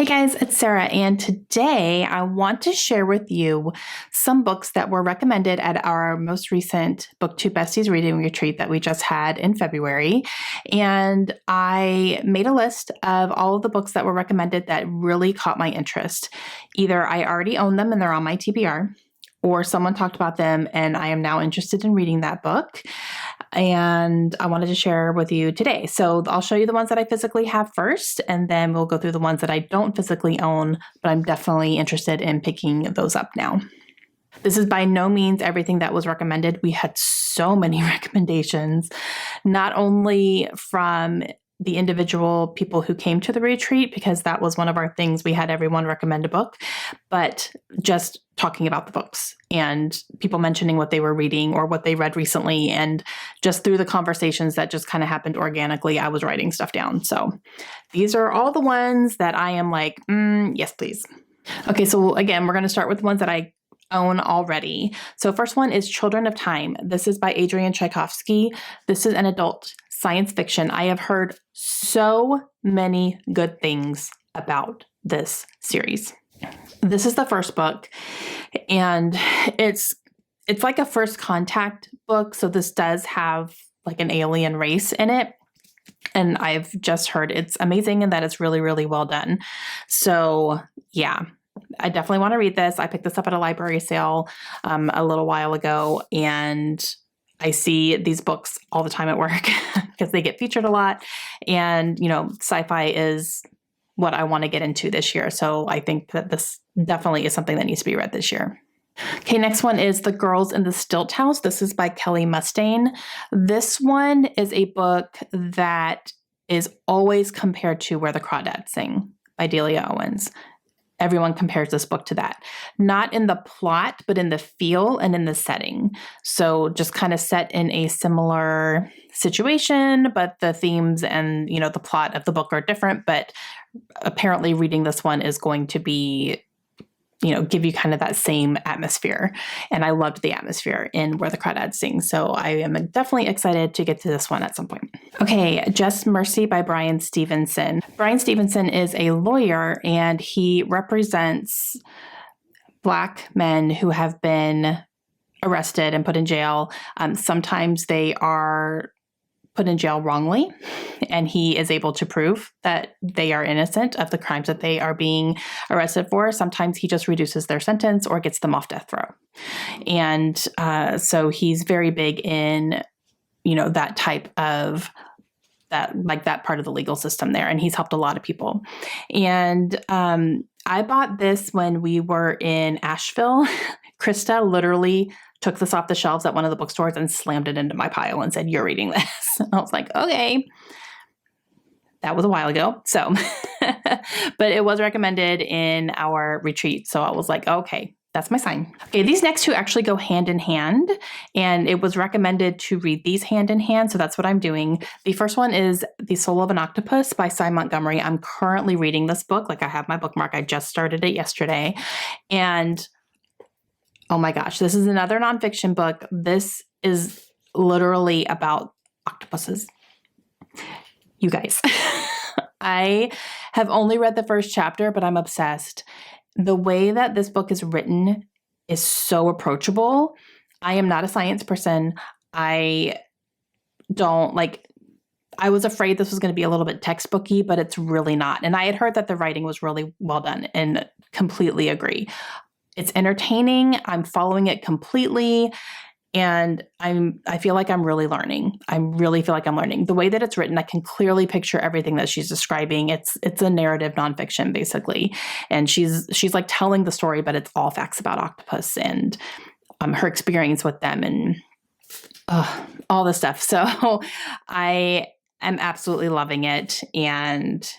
guys, it's Sarah, and today I want to share with you some books that were recommended at our most recent BookTube Besties reading retreat that we just had in February. And I made a list of all of the books that were recommended that really caught my interest. Either I already own them and they're on my TBR, or someone talked about them and I am now interested in reading that book. And I wanted to share with you today. So I'll show you the ones that I physically have first, and then we'll go through the ones that I don't physically own, but I'm definitely interested in picking those up now. This is by no means everything that was recommended. We had so many recommendations, not only from the individual people who came to the retreat, because that was one of our things. We had everyone recommend a book, but just talking about the books and people mentioning what they were reading or what they read recently. And just through the conversations that just kind of happened organically, I was writing stuff down. So these are all the ones that I am like, yes, please. Okay, so again, we're going to start with the ones that I own already. So first one is Children of Time. This is by Adrian Tchaikovsky. This is an adult science fiction. I have heard so many good things about this series. This is the first book, and it's like a first contact book. So this does have like an alien race in it. And I've just heard it's amazing and that it's really, really well done. So yeah, I definitely want to read this. I picked this up at a library sale a little while ago, and I see these books all the time at work because they get featured a lot. And, you know, sci-fi is what I want to get into this year. So I think that this definitely is something that needs to be read this year. Okay, next one is The Girls in the Stilt House. This is by Kelly Mustaine. This one is a book that is always compared to Where the Crawdads Sing by Delia Owens. Everyone compares this book to that, not in the plot, but in the feel and in the setting. So just kind of set in a similar situation, but the themes and, you know, the plot of the book are different. But apparently reading this one is going to be, you know, give you kind of that same atmosphere. And I loved the atmosphere in Where the Crawdads Sing. So I am definitely excited to get to this one at some point. Okay, Just Mercy by Brian Stevenson. Brian Stevenson is a lawyer, and he represents Black men who have been arrested and put in jail. Sometimes they are put in jail wrongly, and he is able to prove that they are innocent of the crimes that they are being arrested for. Sometimes he just reduces their sentence or gets them off death row. And so he's very big in, you know, that type of that part of the legal system there. And he's helped a lot of people. And I bought this when we were in Asheville. Krista literally took this off the shelves at one of the bookstores and slammed it into my pile and said, "You're reading this." I was like, okay. That was a while ago. So, but it was recommended in our retreat. So I was like, okay, that's my sign. Okay, these next two actually go hand in hand, and it was recommended to read these hand in hand. So that's what I'm doing. The first one is The Soul of an Octopus by Cy Montgomery. I'm currently reading this book. Like, I have my bookmark. I just started it yesterday. And oh my gosh, this is another nonfiction book. This is literally about octopuses. You guys, I have only read the first chapter, but I'm obsessed. The way that this book is written is so approachable. I am not a science person. I was afraid this was going to be a little bit textbooky, but it's really not. And I had heard that the writing was really well done, and completely agree. It's entertaining. I'm following it completely. And I feel like I'm really learning. I really feel like I'm learning. The way that it's written, I can clearly picture everything that she's describing. It's a narrative nonfiction, basically. And she's like telling the story, but it's all facts about octopus and her experience with them and all this stuff. So I am absolutely loving it. And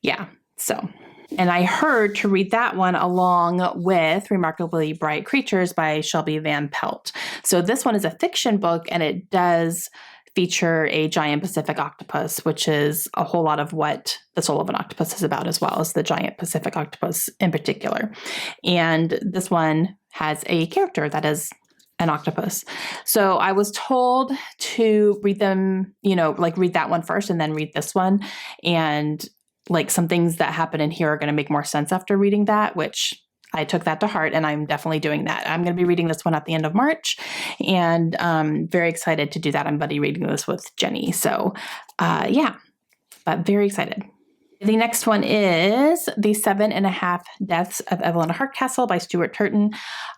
yeah, so. And I heard to read that one along with Remarkably Bright Creatures by Shelby Van Pelt. So this one is a fiction book, and it does feature a giant Pacific octopus, which is a whole lot of what The Soul of an Octopus is about, as well as the giant Pacific octopus in particular. And this one has a character that is an octopus. So I was told to read them, you know, like read that one first and then read this one. And like some things that happen in here are going to make more sense after reading that, which I took that to heart, and I'm definitely doing that. I'm going to be reading this one at the end of March, and very excited to do that. I'm buddy reading this with Jenny. So yeah, but very excited. The next one is The 7.5 Deaths of Evelyn Hardcastle by Stuart Turton.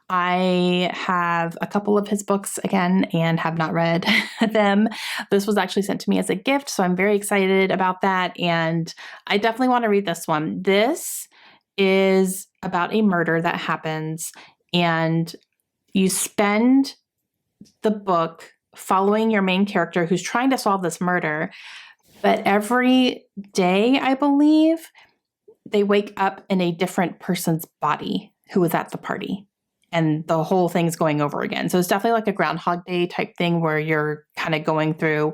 I have a couple of his books again and have not read them. This was actually sent to me as a gift, so I'm very excited about that. And I definitely want to read this one. This is about a murder that happens, and you spend the book following your main character who's trying to solve this murder. But every day, I believe, they wake up in a different person's body who was at the party. And the whole thing's going over again. So it's definitely like a Groundhog Day type thing where you're kind of going through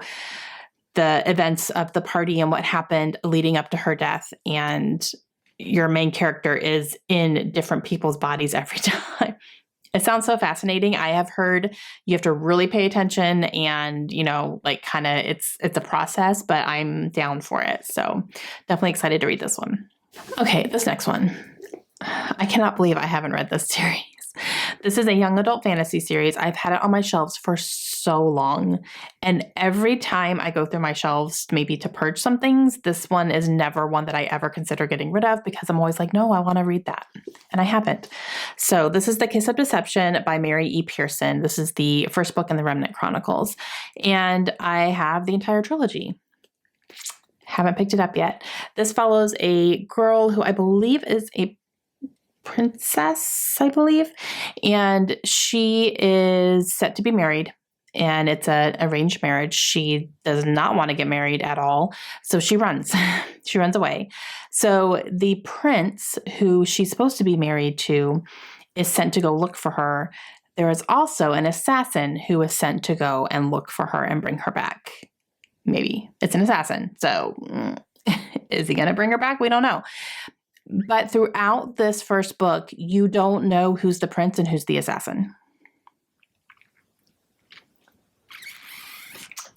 the events of the party and what happened leading up to her death. And your main character is in different people's bodies every time. It sounds so fascinating. I have heard you have to really pay attention and, like kind of it's a process, but I'm down for it. So definitely excited to read this one. Okay, this next one. I cannot believe I haven't read this series. This is a young adult fantasy series. I've had it on my shelves for so long. And every time I go through my shelves, maybe to purge some things, this one is never one that I ever consider getting rid of because I'm always like, no, I want to read that. And I haven't. So this is The Kiss of Deception by Mary E. Pearson. This is the first book in the Remnant Chronicles. And I have the entire trilogy. Haven't picked it up yet. This follows a girl who I believe is a princess, I believe, and she is set to be married, and it's an arranged marriage. She does not want to get married at all, so she runs. She runs away. So the prince who she's supposed to be married to is sent to go look for her. There is also an assassin who is sent to go and look for her and bring her back. Maybe. It's an assassin, so is he going to bring her back? We don't know. But throughout this first book, you don't know who's the prince and who's the assassin.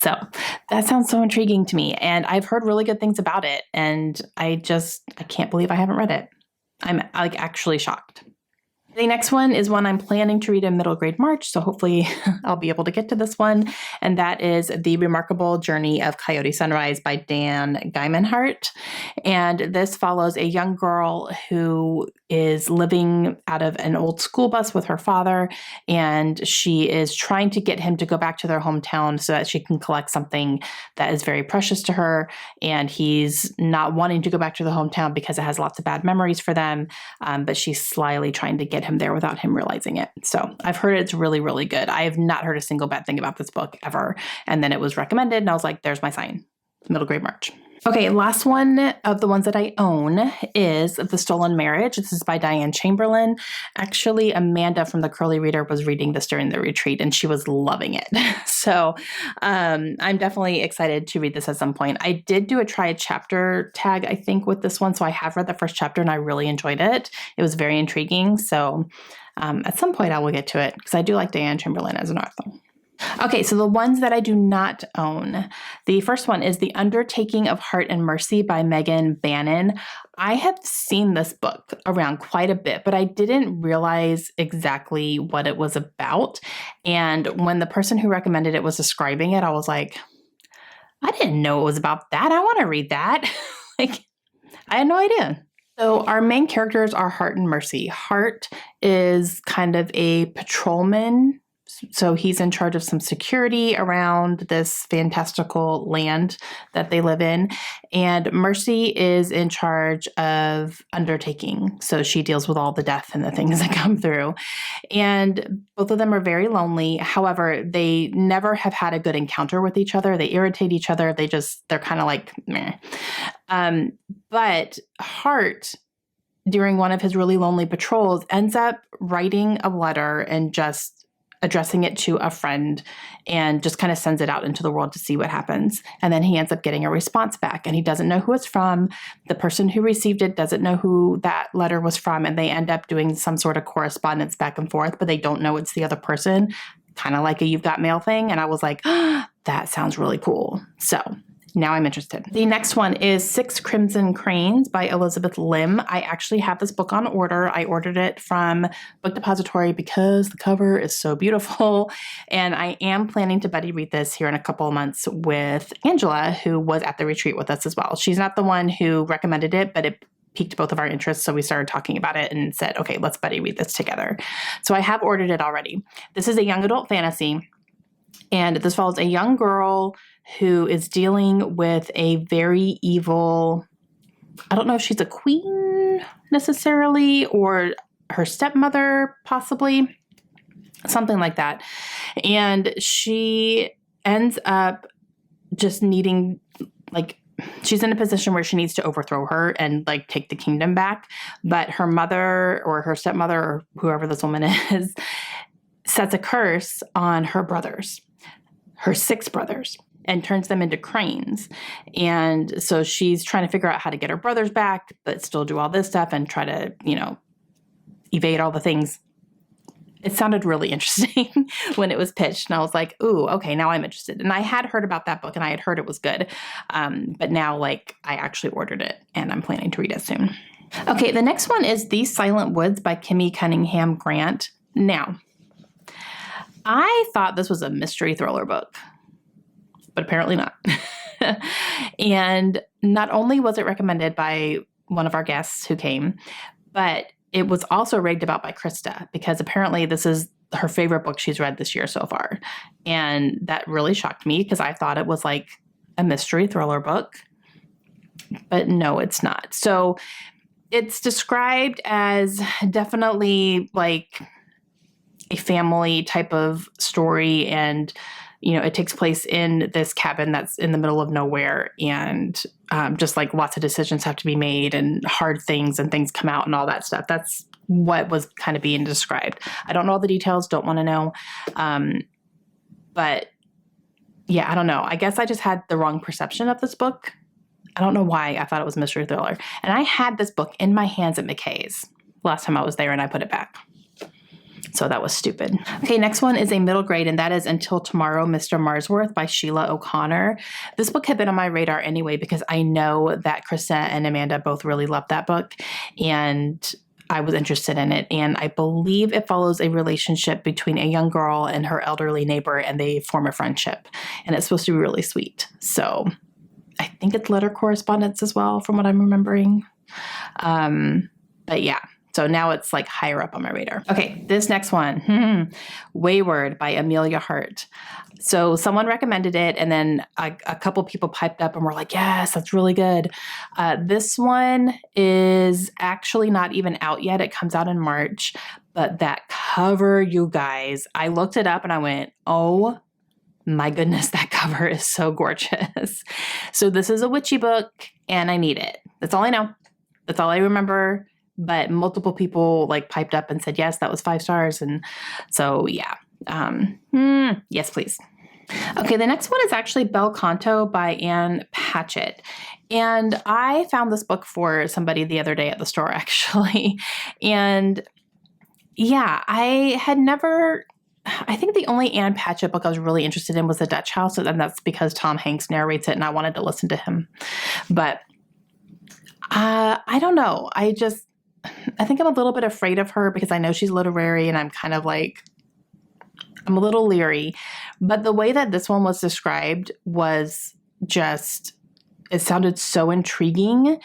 So that sounds so intriguing to me. And I've heard really good things about it. And I can't believe I haven't read it. I'm like actually shocked. The next one is one I'm planning to read in middle grade March, so hopefully I'll be able to get to this one, and that is The Remarkable Journey of Coyote Sunrise by Dan Geimenhardt. And this follows a young girl who is living out of an old school bus with her father, and she is trying to get him to go back to their hometown so that she can collect something that is very precious to her, and he's not wanting to go back to the hometown because it has lots of bad memories for them, but she's slyly trying to get him there without him realizing it. So I've heard it's really, really good. I have not heard a single bad thing about this book ever. And then it was recommended and I was like, there's my sign. Middle grade March. Okay, last one of the ones that I own is The Stolen Marriage. This is by Diane Chamberlain. Actually, Amanda from the Curly Reader was reading this during the retreat and she was loving it. So I'm definitely excited to read this at some point. I did do a try a chapter tag, I think, with this one. So I have read the first chapter and I really enjoyed it. It was very intriguing. So at some point I will get to it because I do like Diane Chamberlain as an author. Okay, so the ones that I do not own. The first one is The Undertaking of Heart and Mercy by Megan Bannon. I have seen this book around quite a bit, but I didn't realize exactly what it was about. And when the person who recommended it was describing it, I was like, I didn't know it was about that. I want to read that. Like, I had no idea. So our main characters are Heart and Mercy. Heart is kind of a patrolman. So he's in charge of some security around this fantastical land that they live in. And Mercy is in charge of undertaking. So she deals with all the death and the things that come through. And both of them are very lonely. However, they never have had a good encounter with each other. They irritate each other. They're kind of like, meh. But Hart, during one of his really lonely patrols, ends up writing a letter and just addressing it to a friend and just kind of sends it out into the world to see what happens. And then he ends up getting a response back and he doesn't know who it's from. The person who received it doesn't know who that letter was from. And they end up doing some sort of correspondence back and forth, but they don't know it's the other person, kind of like a You've Got Mail thing. And I was like, oh, that sounds really cool. So now I'm interested. The next one is Six Crimson Cranes by Elizabeth Lim. I actually have this book on order. I ordered it from Book Depository because the cover is so beautiful. And I am planning to buddy read this here in a couple of months with Angela, who was at the retreat with us as well. She's not the one who recommended it, but it piqued both of our interests. So we started talking about it and said, okay, let's buddy read this together. So I have ordered it already. This is a young adult fantasy. And this follows a young girl who is dealing with a very evil, I don't know if she's a queen necessarily, or her stepmother possibly, something like that. And she ends up just needing, like, she's in a position where she needs to overthrow her and like take the kingdom back. But her mother or her stepmother or whoever this woman is sets a curse on her brothers, her 6 brothers, and turns them into cranes. And so she's trying to figure out how to get her brothers back, but still do all this stuff and try to, evade all the things. It sounded really interesting when it was pitched. And I was like, ooh, okay, now I'm interested. And I had heard about that book and I had heard it was good. But now I actually ordered it and I'm planning to read it soon. Okay, the next one is These Silent Woods by Kimmy Cunningham Grant. Now, I thought this was a mystery thriller book, but apparently not. And not only was it recommended by one of our guests who came, but it was also raved about by Krista because apparently this is her favorite book she's read this year so far. And that really shocked me because I thought it was like a mystery thriller book, but no, it's not. So it's described as definitely like a family type of story. And, it takes place in this cabin that's in the middle of nowhere. And just like lots of decisions have to be made and hard things and things come out and all that stuff. That's what was kind of being described. I don't know all the details, don't want to know. But yeah, I don't know. I guess I just had the wrong perception of this book. I don't know why I thought it was a mystery thriller. And I had this book in my hands at McKay's last time I was there and I put it back. So that was stupid. Okay, next one is a middle grade, and that is Until Tomorrow, Mr. Marsworth by Sheila O'Connor. This book had been on my radar anyway because I know that Krista and Amanda both really loved that book, and I was interested in it. And I believe it follows a relationship between a young girl and her elderly neighbor, and they form a friendship. And it's supposed to be really sweet. So I think it's letter correspondence as well, from what I'm remembering. But yeah. So now it's like higher up on my radar. Okay, this next one, Wayward by Amelia Hart. So someone recommended it and then a couple people piped up and were like, yes, that's really good. This one is actually not even out yet. It comes out in March, but that cover, you guys, I looked it up and I went, oh my goodness, that cover is so gorgeous. So this is a witchy book and I need it. That's all I know. That's all I remember. But multiple people like piped up and said, yes, that was 5 stars. And so, yeah. Yes, please. Okay, the next one is actually Bel Canto by Anne Patchett. And I found this book for somebody the other day at the store, actually. And yeah, I think the only Anne Patchett book I was really interested in was The Dutch House. And that's because Tom Hanks narrates it and I wanted to listen to him. But I don't know. I think I'm a little bit afraid of her because I know she's literary and I'm kind of like, I'm a little leery. But the way that this one was described was just, it sounded so intriguing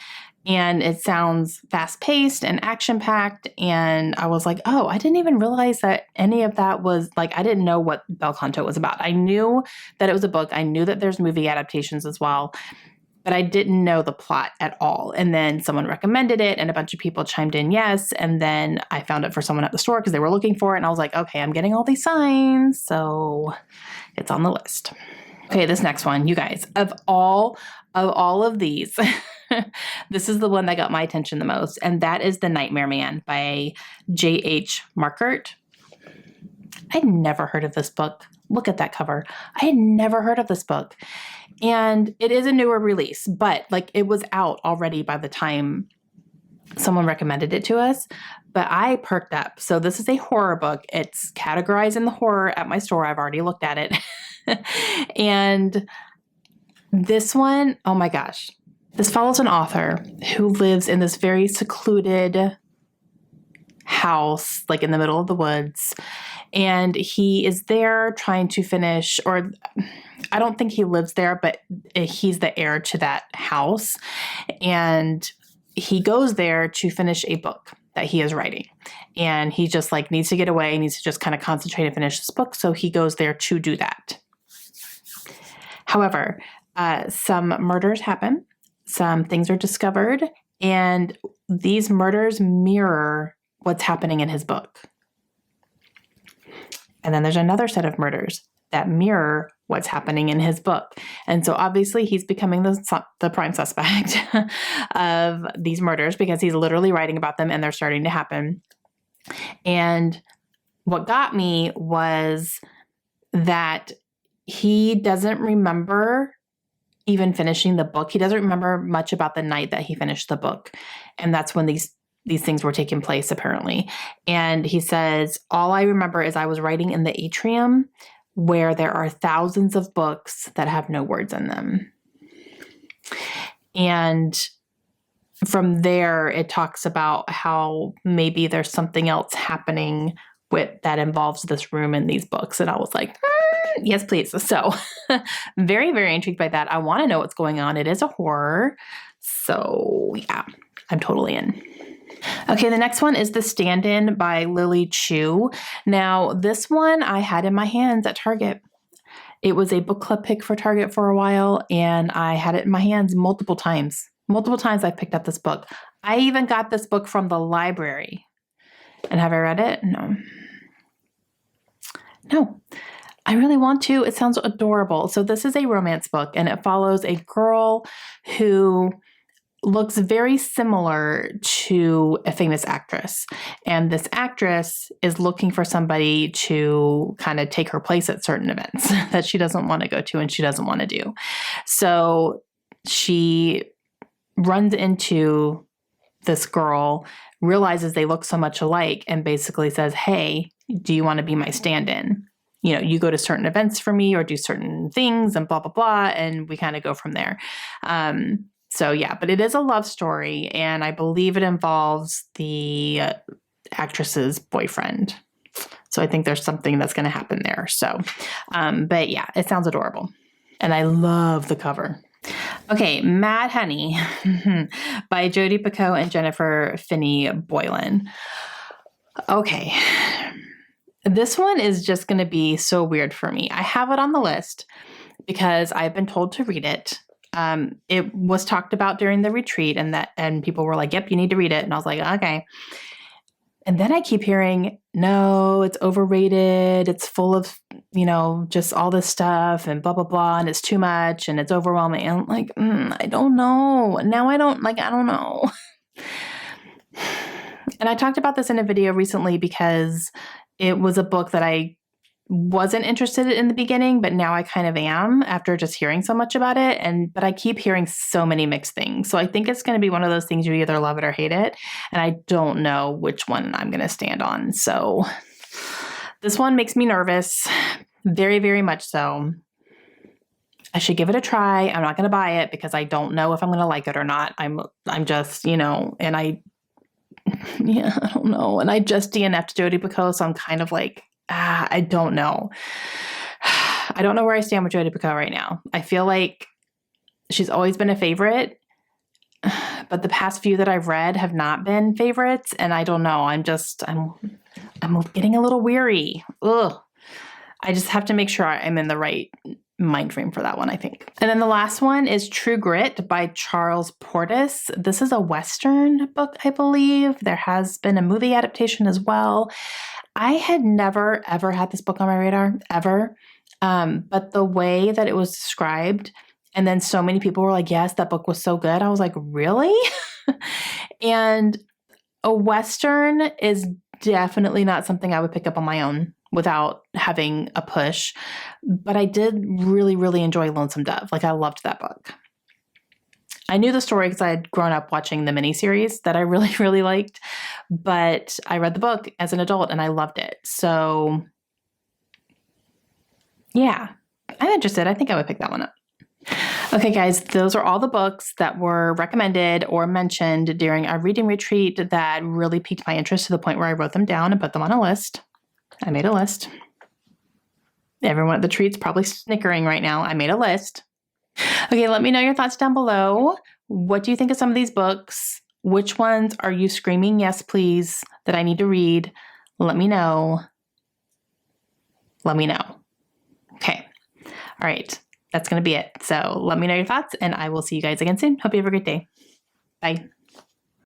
and it sounds fast paced and action packed. And I was like, oh, I didn't even realize that any of that was like, I didn't know what Bel Canto was about. I knew that it was a book. I knew that there's movie adaptations as well. But I didn't know the plot at all. And then someone recommended it and a bunch of people chimed in yes. And then I found it for someone at the store because they were looking for it. And I was like, okay, I'm getting all these signs. So it's on the list. Okay, this next one, you guys, of all of these, this is the one that got my attention the most. And that is The Nightmare Man by J.H. Markert. I'd never heard of this book. Look at that cover. I had never heard of this book. And it is a newer release, but like it was out already by the time someone recommended it to us, but I perked up. So this is a horror book. It's categorized in the horror at my store. I've already looked at it. And This one, oh my gosh. This follows an author who lives in this very secluded house, like in the middle of the woods. And he is there trying to finish, or I don't think he lives there, but he's the heir to that house. And he goes there to finish a book that he is writing. And he just like needs to get away, needs to just kind of concentrate and finish this book. So he goes there to do that. However, some murders happen, some things are discovered, and these murders mirror what's happening in his book. And then there's another set of murders that mirror what's happening in his book. And so obviously he's becoming the prime suspect of these murders because he's literally writing about them and they're starting to happen. And what got me was that he doesn't remember even finishing the book. He doesn't remember much about the night that he finished the book. And that's when these things were taking place, apparently. And he says, all I remember is I was writing in the atrium where there are thousands of books that have no words in them. And from there, it talks about how maybe there's something else happening that involves this room and these books. And I was like, yes, please. So very, very intrigued by that. I want to know what's going on. It is a horror. So yeah, I'm totally in. Okay, the next one is The Stand-In by Lily Chu. Now, this one I had in my hands at Target. It was a book club pick for Target for a while, and I had it in my hands multiple times. Multiple times I picked up this book. I even got this book from the library. And have I read it? No. No. I really want to. It sounds adorable. So this is a romance book, and it follows a girl who looks very similar to a famous actress. And this actress is looking for somebody to kind of take her place at certain events that she doesn't want to go to and she doesn't want to do. So she runs into this girl, realizes they look so much alike, and basically says, hey, do you want to be my stand-in? You know, you go to certain events for me or do certain things and blah, blah, blah. And we kind of go from there. So yeah, but it is a love story, and I believe it involves the actress's boyfriend. So I think there's something that's going to happen there. So, but yeah, it sounds adorable. And I love the cover. Okay, Mad Honey by Jodi Picoult and Jennifer Finney Boylan. Okay, this one is just going to be so weird for me. I have it on the list because I've been told to read it. It was talked about during the retreat, and people were like, yep, you need to read it. And I was like, okay. And then I keep hearing, no, it's overrated. It's full of, just all this stuff and blah, blah, blah. And it's too much and it's overwhelming. And I'm like, I don't know. Now I don't know. And I talked about this in a video recently because it was a book that I wasn't interested in the beginning, but now I kind of am after just hearing so much about it. But I keep hearing so many mixed things. So I think it's going to be one of those things you either love it or hate it. And I don't know which one I'm going to stand on. So this one makes me nervous. Very, very much so. I should give it a try. I'm not going to buy it because I don't know if I'm going to like it or not. I'm just, and I don't know. And I just DNF'd Jodi Picoult. So I'm kind of like, I don't know. I don't know where I stand with Jodi Picoult right now. I feel like she's always been a favorite, but the past few that I've read have not been favorites. And I don't know. I'm getting a little weary. Ugh. I just have to make sure I'm in the right mind frame for that one, I think. And then the last one is True Grit by Charles Portis. This is a Western book, I believe. There has been a movie adaptation as well. I had never, ever had this book on my radar, ever. But the way that it was described, and then so many people were like, yes, that book was so good. I was like, really? And a Western is definitely not something I would pick up on my own without having a push. But I did really, really enjoy Lonesome Dove. Like, I loved that book. I knew the story because I had grown up watching the miniseries that I really, really liked, but I read the book as an adult and I loved it. So yeah, I'm interested. I think I would pick that one up. Okay, guys, those are all the books that were recommended or mentioned during our reading retreat that really piqued my interest to the point where I wrote them down and put them on a list. I made a list. Everyone at the treat's probably snickering right now. I made a list. Okay, let me know your thoughts down below. What do you think of some of these books? Which ones are you screaming, yes, please, that I need to read? Let me know. Let me know. Okay. All right. That's going to be it. So let me know your thoughts, and I will see you guys again soon. Hope you have a great day. Bye.